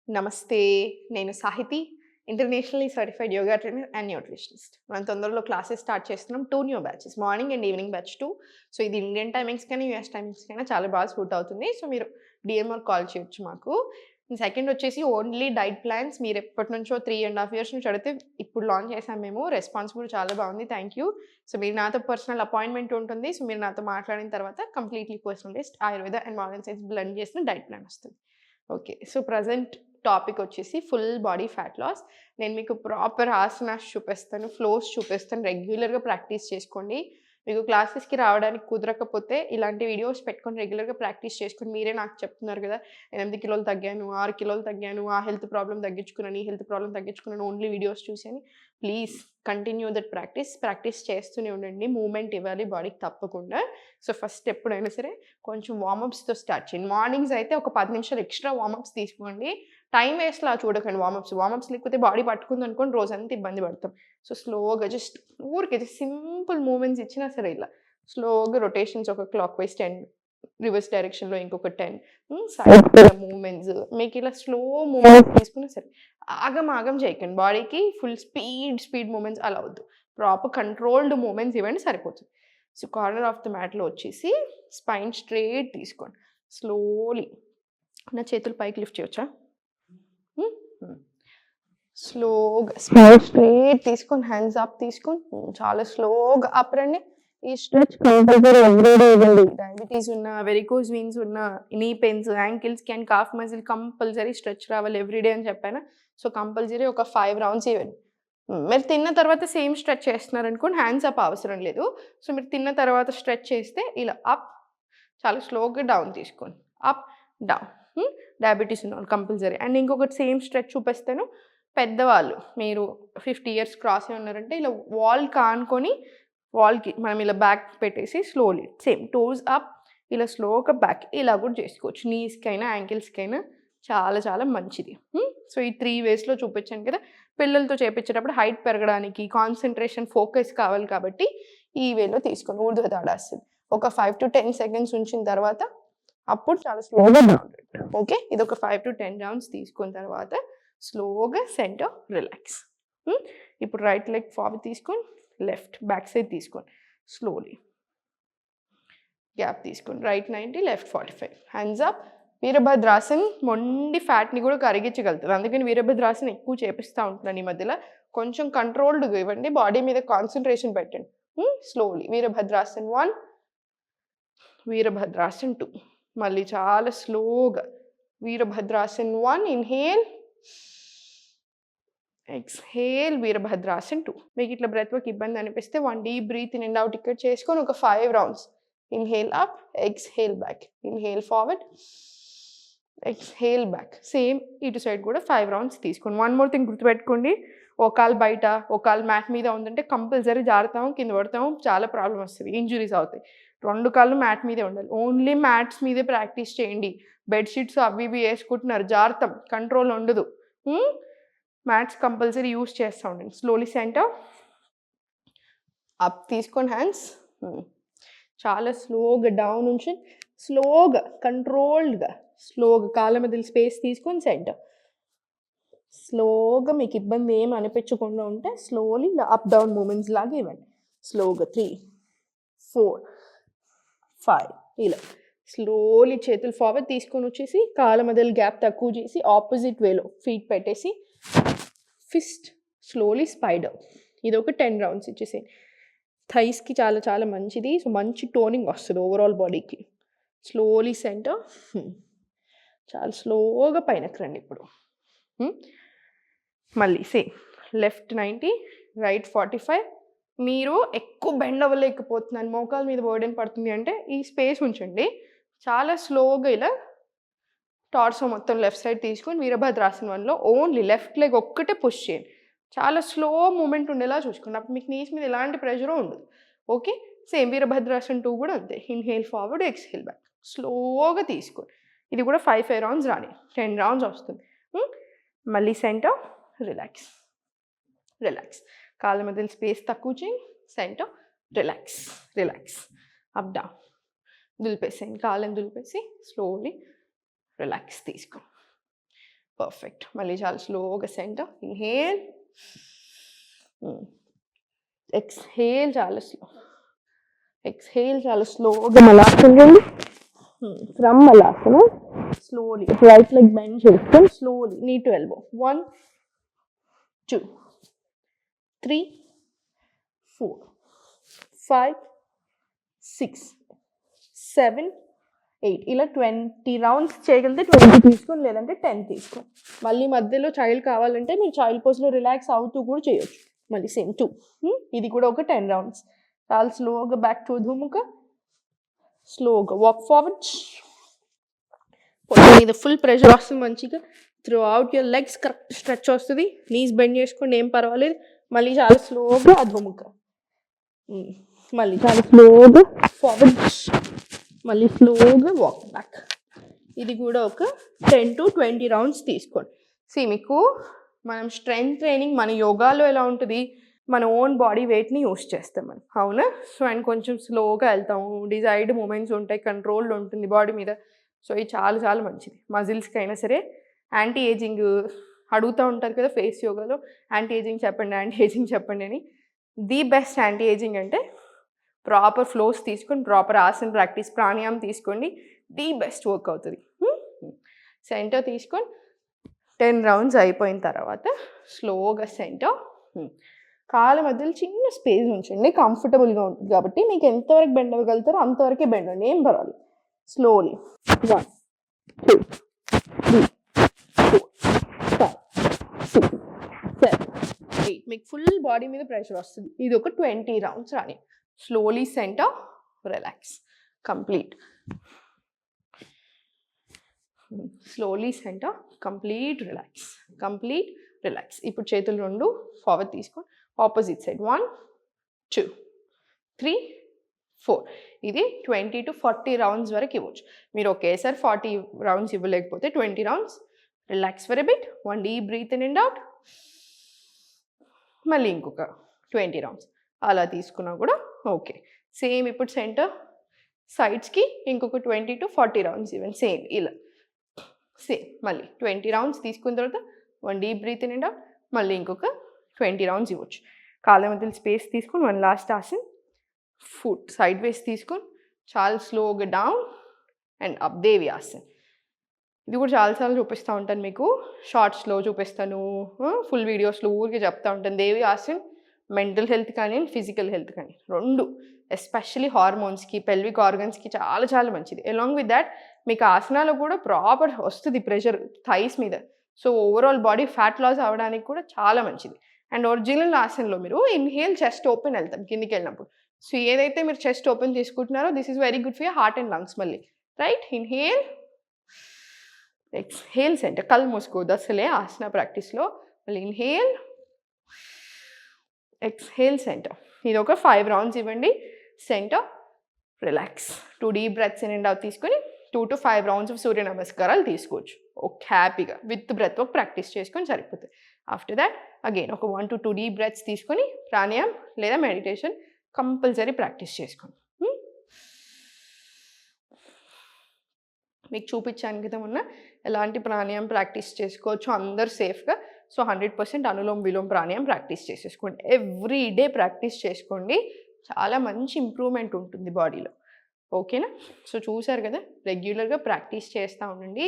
నమస్తే. నేను Sahithi. Internationally certified yoga trainer and nutritionist. మనం తొందరలో క్లాసెస్ స్టార్ట్ చేస్తున్నాం. 2 new batches. Morning and evening batch 2. So, ఇది ఇండియన్ టైమింగ్స్‌కైనా, యూఎస్ టైమింగ్స్‌కైనా చాలా బాగా సూట్ అవుతుంది. సో, మీరు డీఎం ఆర్ కాల్ చేయొచ్చు మాకు. సెకండ్ వచ్చేసి ఓన్లీ డైట్ ప్లాన్స్. మీరు ఎప్పటినుంచో 3½ ఇయర్స్ నుంచి అడిగితే ఇప్పుడు లాంచ్ చేసాం మేము. రెస్పాన్స్ కూడా చాలా బాగుంది. Thank you. సో, మీరు నాతో పర్సనల్ అపాయింట్మెంట్ ఉంటుంది. సో, మీరు నాతో మాట్లాడిన తర్వాత completely personalised Ayurveda and modern science blend చేసిన డైట్ ప్లాన్ వస్తుంది. ఓకే. సో, ప్రెజెంట్ టాపిక్ వచ్చేసి ఫుల్ బాడీ ఫ్యాట్ లాస్. నేను మీకు ప్రాపర్ ఆసనాస్ చూపిస్తాను, ఫ్లోస్ చూపిస్తాను. రెగ్యులర్‌గా ప్రాక్టీస్ చేసుకోండి. మీకు క్లాసెస్‌కి రావడానికి కుదరకపోతే ఇలాంటి వీడియోస్ పెట్టుకొని రెగ్యులర్‌గా ప్రాక్టీస్ చేసుకొని మీరే నాకు చెప్తున్నారు కదా! 8 కిలోలు తగ్గాను, 6 కిలోలు తగ్గాను, ఆ హెల్త్ ప్రాబ్లమ్ తగ్గించుకున్నాను, ఈ హెల్త్ ప్రాబ్లమ్ తగ్గించుకున్నాను ఓన్లీ వీడియోస్ చూసి అని. Please continue that practice. Practice చేస్తూనే ఉండండి. మూవ్‌మెంట్ ఇవ్వాలి బాడీకి తప్పకుండా. సో, ఫస్ట్ ఎప్పుడైనా సరే కొంచెం వార్మప్స్‌తో స్టార్ట్ చేయండి. మార్నింగ్స్ అయితే ఒక 10 నిమిషాలు ఎక్స్‌ట్రా వార్మప్స్ తీసుకోండి. టైమ్ వేస్ట్‌లా చూడకండి వార్మప్స్. వార్మప్స్ లేకపోతే బాడీ పట్టుకుందనుకోండి రోజంతా ఇబ్బంది పడతాం. సో, స్లోగా ఊరికే సింపుల్ మూవ్‌మెంట్స్ ఇచ్చినా సరే ఇలా స్లోగా రొటేషన్స్ ఒక క్లాక్ వైస్ 10, రివర్స్ డైరెక్షన్‌లో ఇంకొక 10, సైడ్ మూవ్‌మెంట్స్ మీకు ఇలా స్లో మూవ్‌మెంట్స్ తీసుకున్నా సరే. ఆగం చేయకండి. బాడీకి ఫుల్ స్పీడ్ మూవ్‌మెంట్స్ అలా వద్దు. ప్రాపర్ కంట్రోల్డ్ మూవ్‌మెంట్స్ ఇవ్వండి సరిపోతుంది. సో, కార్నర్ ఆఫ్ ద మ్యాట్‌లో వచ్చేసి స్పైన్ స్ట్రెయిట్ తీసుకోండి. స్లోలీ నా చేతులు పైకి లిఫ్ట్ చేయొచ్చా? స్లోగా స్పైన్ స్ట్రెయిట్ తీసుకొని హ్యాండ్స్ అప్ తీసుకొని చాలా స్లోగా అప్ రండి. ఈ స్ట్రెచ్ కంపల్సరీ ఎవ్రీడే ఇవ్వండి. డయాబెటీస్ ఉన్నా, వెరికోజ్ వీన్స్ ఉన్నా, నీ పెయిన్స్, యాంకిల్స్‌కి and calf muscle compulsory stretch రావాలి ఎవ్రీడే అని చెప్పాను. సో, కంపల్సరీ ఒక 5 రౌండ్స్ ఇవ్వండి. మీరు తిన్న తర్వాత సేమ్ స్ట్రెచ్ చేస్తున్నారనుకోండి హ్యాండ్స్ అప్ అవసరం లేదు. సో, మీరు తిన్న తర్వాత స్ట్రెచ్ చేస్తే ఇలా అప్, చాలా స్లోగా డౌన్ తీసుకోండి. Up, down. డయాబెటీస్ ఉన్నవాళ్ళు కంపల్సరీ. అండ్ ఇంకొకటి సేమ్ స్ట్రెచ్ చూపిస్తాను. పెద్దవాళ్ళు మీరు 50 ఇయర్స్ క్రాస్ అయి ఉన్నారంటే ఇలా వాల్‌కి ఆనుకొని వాల్‌కి మనం ఇలా బ్యాక్ పెట్టేసి స్లోలీ సేమ్ టోస్ అప్, ఇలా స్లోగా బ్యాక్ ఇలా కూడా చేసుకోవచ్చు. నీస్‌కైనా, యాంకిల్స్‌కైనా చాలా మంచిది. సో, ఈ 3 వేస్‌లో చూపించాను కదా! పిల్లలతో చేపించేటప్పుడు హైట్ పెరగడానికి, కాన్సంట్రేషన్, ఫోకస్ కావాలి కాబట్టి ఈ వేలో తీసుకోండి. ఊర్ధ్వతాడాసన్. ఒక 5-10 సెకండ్స్ ఉంచిన తర్వాత అప్పుడు చాలా స్లోగా డౌన్. ఓకే. ఇది ఒక 5-10 రౌండ్స్ తీసుకున్న తర్వాత స్లోగా సెంటర్ రిలాక్స్. ఇప్పుడు రైట్ లెగ్ ఫార్వర్డ్ తీసుకొని లెఫ్ట్ బ్యాక్ సైడ్ తీసుకోండి. స్లోలీ గ్యాప్ తీసుకోండి. Right 90, left 45. Hands up. వీరభద్రాసన్ మొండి ఫ్యాట్ని కూడా కరిగించగలుగుతుంది. అందుకని వీరభద్రాసన్ ఎక్కువ చేపిస్తూ ఉంటున్నాను ఈ మధ్యలో. కొంచెం కంట్రోల్డ్గా ఇవ్వండి. బాడీ మీద కాన్సన్ట్రేషన్ పెట్టండి. స్లోలీ వీరభద్రాసన్ 1, వీరభద్రాసన్ 2. మళ్ళీ చాలా స్లోగా వీరభద్రాసన్ 1, ఇన్హేల్, ఎక్స్‌హేల్, వీరభద్రాసన్ 2. మీకు ఇట్లా బ్రెత్ వర్క్ ఇబ్బంది అనిపిస్తే 1 deep breath in and out ఇక్కడ చేసుకొని ఒక 5 rounds. Inhale up, exhale back, inhale forward, exhale back. Same ఇటు సైడ్ కూడా 5 రౌండ్స్ తీసుకోండి. వన్ మోర్ థింగ్ గుర్తుపెట్టుకోండి. ఒక కాలు బయట, ఒక కాలు మ్యాట్ మీద ఉందంటే కంపల్సరీ జారుతాము, కింద పడతాము, చాలా ప్రాబ్లమ్ వస్తుంది, ఇంజురీస్ అవుతాయి. 2 కాళ్ళు మ్యాట్ మీదే ఉండాలి. ఓన్లీ మ్యాట్స్ మీదే ప్రాక్టీస్ చేయండి. బెడ్షీట్స్ అవి ఇవి వేసుకుంటున్నారు, జారుతాం, కంట్రోల్ ఉండదు. మ్యాట్స్ కంపల్సరీ యూస్ చేస్తూ ఉండండి. స్లోలీ సెంటర్ అప్ తీసుకోండి హ్యాండ్స్. చాలా స్లోగా డౌన్ నుంచి స్లోగా కంట్రోల్డ్గా స్లోగా కాళ్ళ మధ్యలో స్పేస్ తీసుకొని సెంటర్. స్లోగా మీకు ఇబ్బంది ఏమి అనిపించకుండా ఉంటే స్లోలీ అప్ డౌన్ మూమెంట్స్ లాగా ఇవ్వండి. స్లోగా 3, 4, 5 ఇలా స్లోలీ చేతులు ఫార్వర్డ్ తీసుకొని వచ్చేసి కాళ్ళ మధ్యలో గ్యాప్ తక్కువ చేసి ఆపోజిట్ వేలో ఫీట్ పెట్టేసి ఫిస్ట్ స్లోలీ స్పైడర్. ఇది ఒక 10 రౌండ్స్ ఇచ్చేసేయండి. థైస్కి చాలా మంచిది. సో, మంచి టోనింగ్ వస్తుంది ఓవరాల్ బాడీకి. Slowly centre. చాలా స్లోగా పైనకి రండి ఇప్పుడు. మళ్ళీ సేమ్ లెఫ్ట్ 90, రైట్ 45. మీరు ఎక్కువ బెండ్ అవ్వలేకపోతున్నాను, మోకాల మీద బర్డెన్ పడుతుంది అంటే ఈ స్పేస్ ఉంచండి. చాలా స్లోగా ఇలా టార్సో మొత్తం లెఫ్ట్ సైడ్ తీసుకొని వీరభద్రాసన్ 1లో ఓన్లీ లెఫ్ట్ లెగ్ ఒక్కటే పుష్ చేయండి. చాలా స్లో మూమెంట్ ఉండేలా చూసుకోండి. అప్పుడు మీకు నీస్ మీద ఎలాంటి ప్రెషరు ఉండదు. ఓకే. సేమ్ వీరభద్రాసన్ 2 కూడా అంతే. Inhale forward, exhale back. స్లోగా తీసుకోండి. ఇది కూడా 5 రౌండ్స్ రాని 10 రౌండ్స్ వస్తుంది. మళ్ళీ సెంటర్ రిలాక్స్, కాళ్ళ మధ్యలో స్పేస్ తక్కువ చేయండి. సెంటర్ రిలాక్స్, అప్ డౌన్ దులిపేసేయండి. కాళ్ళని దులిపేసి స్లోలీ రిలాక్స్ తీసుకో. పర్ఫెక్ట్. మళ్ళీ చాలా స్లోగా సెంటర్. ఇన్హేల్. ఎక్స్‌హేల్ చాలా స్లో. ఎక్స్‌హేల్ చాలా స్లోగా మలాసన రండి. ఫ్రమ్ మలాసన slowly right leg bend చేసుకొని slowly knee to elbow. 1 2 3 4 5 6 7 8 ఇలా 20 రౌండ్స్ చేయగలిగితే 20 తీసుకోండి, లేదంటే 10 తీసుకోండి. మళ్ళీ మధ్యలో చైల్డ్ కావాలంటే మీరు చైల్డ్ పోజ్లో రిలాక్స్ అవుతూ కూడా చేయొచ్చు. మళ్ళీ సేమ్ 2. ఇది కూడా ఒక 10 రౌండ్స్. చాలా స్లోగా బ్యాక్ టు అధోముఖ. స్లోగా వాక్ ఫార్వర్డ్. మీద ఫుల్ ప్రెషర్ వస్తుంది మంచిగా. Throughout your legs correct stretch వస్తుంది. నీస్ బెండ్ చేసుకోండి, ఏం పర్వాలేదు. మళ్ళీ చాలా స్లోగా అధోముఖ. మళ్ళీ చాలా స్లోగా ఫార్వర్డ్. మళ్ళీ స్లోగా వాక్ బ్యాక్. ఇది కూడా ఒక 10 to 20 రౌండ్స్ తీసుకోండి. మీకు మనం స్ట్రెంగ్త్ ట్రైనింగ్ మన యోగాలో ఎలా ఉంటుంది, మన ఓన్ బాడీ వెయిట్ని యూస్ చేస్తాం మనం, అవునా? సో అండ్ కొంచెం స్లోగా వెళ్తాము, డిజైర్డ్ మూమెంట్స్ ఉంటాయి, కంట్రోల్ ఉంటుంది బాడీ మీద. సో ఇది చాలా చాలా మంచిది మజిల్స్కి అయినా సరే. యాంటీ ఏజింగ్ అడుగుతూ ఉంటారు కదా ఫేస్ యోగాలో, యాంటీ ఏజింగ్ చెప్పండి, యాంటీ ఏజింగ్ చెప్పండి అని. ది బెస్ట్ యాంటీ ఏజింగ్ అంటే ప్రాపర్ ఫ్లోస్ తీసుకొని ప్రాపర్ ఆసన ప్రాక్టీస్, ప్రాణాయామం తీసుకోండి, ది బెస్ట్ వర్క్ అవుతుంది. సెంటర్ తీసుకొని 10 రౌండ్స్ అయిపోయిన తర్వాత స్లోగా సెంటర్. కాళ్ళ మధ్యలో చిన్న స్పేస్ ఉంచండి, కంఫర్టబుల్గా ఉంటుంది కాబట్టి. మీకు ఎంతవరకు బెండ్ అవ్వగలుగుతారో అంతవరకే బెండ్ అండి, ఏం పర్వాలేదు. స్లోలీ 1 2 3 4 5 6 7 8. మీకు ఫుల్ బాడీ మీద ప్రెషర్ వస్తుంది. ఇది ఒక 20 రౌండ్స్ రాని. Slowly centre, relax, complete. Slowly centre, complete relax, complete relax. ఇప్పుడు చేతులు రెండు ఫార్వర్డ్ తీసుకొని ఆపోజిట్ సైడ్ 1 2 3 4. ఇది 20 to 40 రౌండ్స్ వరకు ఇవ్వచ్చు. మీరు ఒకేసారి 40 రౌండ్స్ ఇవ్వలేకపోతే 20 rounds. Relax for a bit. 1 deep breath in and out. మళ్ళీ ఇంకొక 20 రౌండ్స్ అలా తీసుకున్నా కూడా ఓకే. సేమ్ ఇప్పుడు సెంటర్ సైడ్స్కి ఇంకొక 20 to 40 రౌండ్స్ ఇవ్వండి. సేమ్ ఇలా సేమ్ మళ్ళీ 20 రౌండ్స్ తీసుకున్న తర్వాత 1 deep breath in and out. మళ్ళీ ఇంకొక 20 రౌండ్స్ ఇవ్వచ్చు. కాళ్ళ మధ్యలో స్పేస్ తీసుకొని 1 లాస్ట్ ఆసన్. ఫుట్ సైడ్ వేస్ తీసుకొని చాలా స్లోగా డౌన్ అండ్ అప్, దేవి ఆసన్. ఇది కూడా చాలాసార్లు చూపిస్తూ ఉంటాను మీకు, షార్ట్స్లో చూపిస్తాను, ఫుల్ వీడియోస్లో ఊరికి చెప్తూ ఉంటాను. దేవి ఆసన్ మెంటల్ హెల్త్ కానీ ఫిజికల్ హెల్త్ కానీ రెండు, ఎస్పెషలీ హార్మోన్స్కి, పెల్విక్ ఆర్గన్స్కి చాలా చాలా మంచిది. అలాంగ్ విత్ దాట్ మీకు ఆసనాలు కూడా ప్రాపర్ వస్తుంది ప్రెషర్ థైస్ మీద. So overall body fat loss అవ్వడానికి కూడా చాలా మంచిది. అండ్ ఒరిజినల్ ఆసన్లో మీరు ఇన్హేల్ చెస్ట్ ఓపెన్ వెళ్తాం కిందికి వెళ్ళినప్పుడు. సో ఏదైతే మీరు చెస్ట్ ఓపెన్ తీసుకుంటున్నారో this is very good for your heart and lungs. మళ్ళీ రైట్, ఇన్హేల్ ఎక్స్హేల్ సెంటర్. కళ్ళు మూసుకోవద్దు అసలే ఆసన ప్రాక్టీస్లో. మళ్ళీ ఇన్హేల్ ఎక్స్హేల్ సెంటర్. ఇది ఒక 5 రౌండ్స్ ఇవ్వండి. Centre, relax. 2 deep breaths in and out తీసుకొని 2 to 5 రౌండ్స్ ఆఫ్ సూర్య నమస్కారాలు తీసుకోవచ్చు. ఒక హ్యాపీగా విత్ బ్రెత్ వర్క్ ప్రాక్టీస్ చేసుకొని సరిపోతుంది. ఆఫ్టర్ దాట్ అగైన్ ఒక 1 to 2 డీప్ బ్రెత్స్ తీసుకొని ప్రాణాయామం లేదా మెడిటేషన్ కంపల్సరీ ప్రాక్టీస్ చేసుకోండి. మీకు చూపించాను కదా మొన్న ఎలాంటి ప్రాణాయామం ప్రాక్టీస్ చేసుకోవచ్చు అందరు సేఫ్గా. సో 100% అనులోమ్ విలోమ్ ప్రాణాయామం ప్రాక్టీస్ చేసేసుకోండి. ఎవ్రీ డే ప్రాక్టీస్ చేసుకోండి, చాలా మంచి ఇంప్రూవ్మెంట్ ఉంటుంది బాడీలో. ఓకేనా? సో చూసారు కదా, రెగ్యులర్గా ప్రాక్టీస్ చేస్తూ ఉండండి.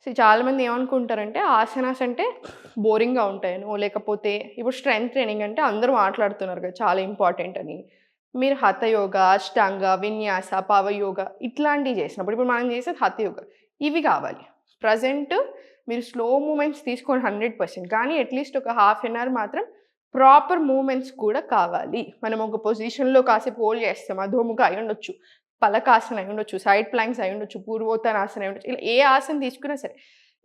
సో చాలామంది ఏమనుకుంటారంటే ఆసనాస్ అంటే బోరింగ్గా ఉంటాయనో, లేకపోతే ఇప్పుడు స్ట్రెంగ్త్ ట్రైనింగ్ అంటే అందరూ మాట్లాడుతున్నారు కదా చాలా ఇంపార్టెంట్ అని. మీరు హఠయోగ, అష్టాంగ, విన్యాస, పవయోగ ఇట్లాంటివి చేసినప్పుడు, ఇప్పుడు మనం చేసేది హఠయోగ, ఇవి కావాలి. ప్రజెంట్ మీరు స్లో మూమెంట్స్ తీసుకోండి 100%, కానీ అట్లీస్ట్ ఒక హాఫ్ అన్ అవర్ మాత్రం ప్రాపర్ మూమెంట్స్ కూడా కావాలి. మనం ఒక పొజిషన్లో కాసేపు హోల్డ్ చేస్తాం, అధోముఖ అయి ఉండొచ్చు, పలకాసన అయి ఉండొచ్చు, సైడ్ ప్లాంక్స్ అయి ఉండొచ్చు, పూర్వోత్తరాసన అయి ఉండొచ్చు. ఇలా ఏ ఆసన తీసుకున్నా సరే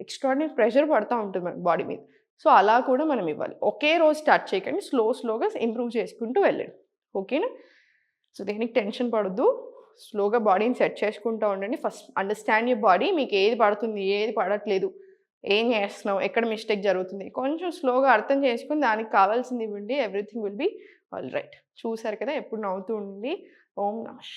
ఎక్స్ట్రాడినరీ ప్రెషర్ పడుతూ ఉంటుంది మన బాడీ మీద. సో అలా కూడా మనం ఇవ్వాలి. ఒకే రోజు స్టార్ట్ చేయకండి, స్లోగా ఇంప్రూవ్ చేసుకుంటూ వెళ్ళండి. ఓకేనా? సో దేనికి టెన్షన్ పడద్దు, స్లోగా బాడీని సెట్ చేసుకుంటూ ఉండండి. ఫస్ట్ అండర్స్టాండ్ యువర్ బాడీ, మీకు ఏది పడుతుంది ఏది పడట్లేదు, ఏం చేస్తున్నావు, ఎక్కడ మిస్టేక్ జరుగుతుంది, కొంచెం స్లోగా అర్థం చేసుకుని దానికి కావాల్సింది ఇవ్వండి. Everything will be all right. చూసారు కదా, ఎప్పుడు నవ్వుతూ ఉండండి. ఓం నమః.